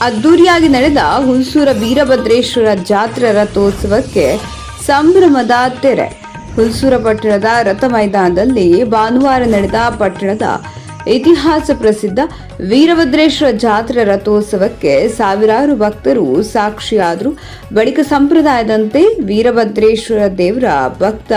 ಅದ್ದೂರಿಯಾಗಿ ನಡೆದ ಹುಲ್ಸೂರ ವೀರಭದ್ರೇಶ್ವರ ಜಾತ್ರಾ ರಥೋತ್ಸವಕ್ಕೆ ಸಂಭ್ರಮದ ತೆರೆ. ಹುಲ್ಸೂರ ಪಟ್ಟಣದ ರಥ ಮೈದಾನದಲ್ಲಿ ಭಾನುವಾರ ನಡೆದ ಪಟ್ಟಣದ ಇತಿಹಾಸ ಪ್ರಸಿದ್ಧ ವೀರಭದ್ರೇಶ್ವರ ಜಾತ್ರಾ ರಥೋತ್ಸವಕ್ಕೆ ಸಾವಿರಾರು ಭಕ್ತರು ಸಾಕ್ಷಿಯಾದರು. ಬಳಿಕ ಸಂಪ್ರದಾಯದಂತೆ ವೀರಭದ್ರೇಶ್ವರ ದೇವರ ಭಕ್ತ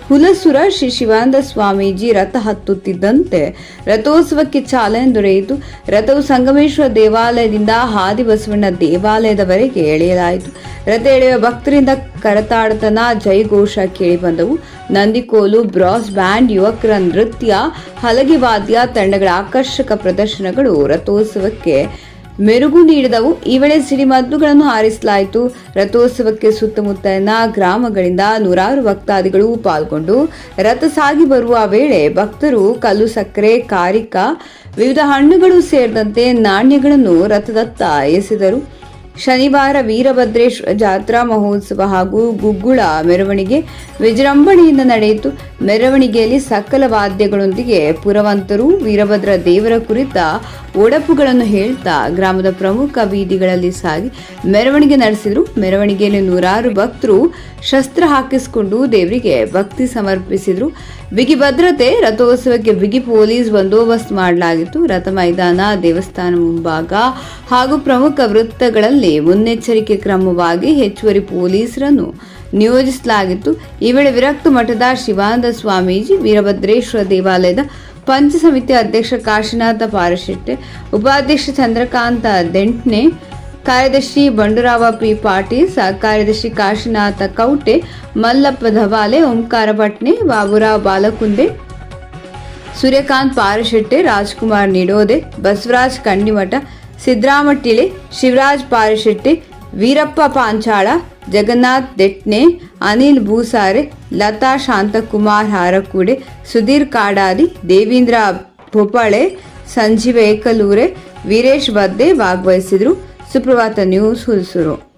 ಹುಲಸೂರ ಶ್ರೀ ಶಿವಾನಂದ ಸ್ವಾಮೀಜಿ ರಥ ಹತ್ತುತ್ತಿದ್ದಂತೆ ರಥೋತ್ಸವಕ್ಕೆ ಚಾಲನೆ ದೊರೆಯಿತು. ರಥವು ಸಂಗಮೇಶ್ವರ ದೇವಾಲಯದಿಂದ ಹಾದಿ ಬಸವಣ್ಣ ದೇವಾಲಯದವರೆಗೆ ಎಳೆಯಲಾಯಿತು. ರಥ ಎಳೆಯುವ ಭಕ್ತರಿಂದ ಕರತಾಡತನ, ಜೈಘೋಷ ಕೇಳಿಬಂದವು. ನಂದಿಕೋಲು, ಬ್ರಾಸ್ ಬ್ಯಾಂಡ್, ಯುವಕರ ನೃತ್ಯ, ಹಲಗೆ ವಾದ್ಯ ತಂಡಗಳ ಆಕರ್ಷಕ ಪ್ರದರ್ಶನಗಳು ರಥೋತ್ಸವಕ್ಕೆ ಮೆರುಗು ನೀಡಿದವು. ಈ ವೇಳೆ ಸಿಡಿಮದ್ದುಗಳನ್ನು ಹಾರಿಸಲಾಯಿತು. ರಥೋತ್ಸವಕ್ಕೆ ಸುತ್ತಮುತ್ತಲಿನ ಗ್ರಾಮಗಳಿಂದ ನೂರಾರು ಭಕ್ತಾದಿಗಳು ಪಾಲ್ಗೊಂಡು ರಥ ಸಾಗಿ ಬರುವ ವೇಳೆ ಭಕ್ತರು ಕಲ್ಲು ಸಕ್ಕರೆ, ಕಾರಿಕ, ವಿವಿಧ ಹಣ್ಣುಗಳು ಸೇರಿದಂತೆ ನಾಣ್ಯಗಳನ್ನು ರಥದತ್ತ ಎಸೆದರು. ಶನಿವಾರ ವೀರಭದ್ರೇಶ್ವರ ಜಾತ್ರಾ ಮಹೋತ್ಸವ ಹಾಗೂ ಗುಗ್ಗುಳ ಮೆರವಣಿಗೆ ವಿಜೃಂಭಣೆಯಿಂದ ನಡೆಯಿತು. ಮೆರವಣಿಗೆಯಲ್ಲಿ ಸಕಲ ವಾದ್ಯಗಳೊಂದಿಗೆ ಪುರವಂತರು ವೀರಭದ್ರ ದೇವರ ಕುರಿತ ಒಡಪುಗಳನ್ನು ಹೇಳ್ತಾ ಗ್ರಾಮದ ಪ್ರಮುಖ ಬೀದಿಗಳಲ್ಲಿ ಸಾಗಿ ಮೆರವಣಿಗೆ ನಡೆಸಿದರು. ಮೆರವಣಿಗೆಯಲ್ಲಿ ನೂರಾರು ಭಕ್ತರು ಶಸ್ತ್ರ ಹಾಕಿಸಿಕೊಂಡು ದೇವರಿಗೆ ಭಕ್ತಿ ಸಮರ್ಪಿಸಿದರು. ಬಿಗಿ ಭದ್ರತೆ. ರಥೋತ್ಸವಕ್ಕೆ ಬಿಗಿ ಪೊಲೀಸ್ ಬಂದೋಬಸ್ತ್ ಮಾಡಲಾಗಿತ್ತು. ರಥ ಮೈದಾನ, ದೇವಸ್ಥಾನ ಮುಂಭಾಗ ಹಾಗೂ ಪ್ರಮುಖ ವೃತ್ತಗಳಲ್ಲಿ ಮುನ್ನೆಚ್ಚರಿಕೆ ಕ್ರಮವಾಗಿ ಹೆಚ್ಚುವರಿ ಪೊಲೀಸರನ್ನು ನಿಯೋಜಿಸಲಾಗಿತ್ತು. ಈ ವೇಳೆ ವಿರಕ್ತ ಮಠದ ಶಿವಾನಂದ ಸ್ವಾಮೀಜಿ, ವೀರಭದ್ರೇಶ್ವರ ದೇವಾಲಯದ ಪಂಚ ಸಮಿತಿ ಅಧ್ಯಕ್ಷ ಕಾಶಿನಾಥ ಪಾರಶೆಟ್ಟೆ, ಉಪಾಧ್ಯಕ್ಷ ಚಂದ್ರಕಾಂತ ದೆಂಟ್ನೆ, ಕಾರ್ಯದರ್ಶಿ ಬಂಡೂರಾವ ಪಿ ಪಾಟೀಲ್, ಸಹ ಕಾರ್ಯದರ್ಶಿ ಕಾಶಿನಾಥ ಕೌಟೆ, ಮಲ್ಲಪ್ಪ ಧವಾಲೆ, ಓಂಕಾರ ಭಟ್ನೆ, ಬಾಬುರಾವ್ ಬಾಲಕುಂದೆ, ಸೂರ್ಯಕಾಂತ್ ಪಾರಶೆಟ್ಟೆ, ರಾಜ್ಕುಮಾರ್ ನಿಡೋದೆ, ಬಸವರಾಜ್ ಕಂಡಿಮಠ, ಸಿದ್ದರಾಮ ಟಿಳೆ, ಶಿವರಾಜ್ ಪಾರಶೆಟ್ಟೆ, ವೀರಪ್ಪ ಪಾಂಚಾಳ, ಜಗನ್ನಾಥ್ ದೆಟ್ನೆ, ಅನಿಲ್ ಭೂಸಾರೆ, ಲತಾ ಶಾಂತಕುಮಾರ್ ಹಾರಕೂಡೆ, ಸುಧೀರ್ ಕಾಡಾದಿ, ದೇವೀಂದ್ರ ಭೋಪಾಳೆ, ಸಂಜೀವ ಏಕಲೂರೆ, ವೀರೇಶ್ ಬದ್ದೆ ಭಾಗವಹಿಸಿದರು. ಸುಪ್ರಭಾತ ನ್ಯೂಸ್, ಹುಲ್ಸೂರು.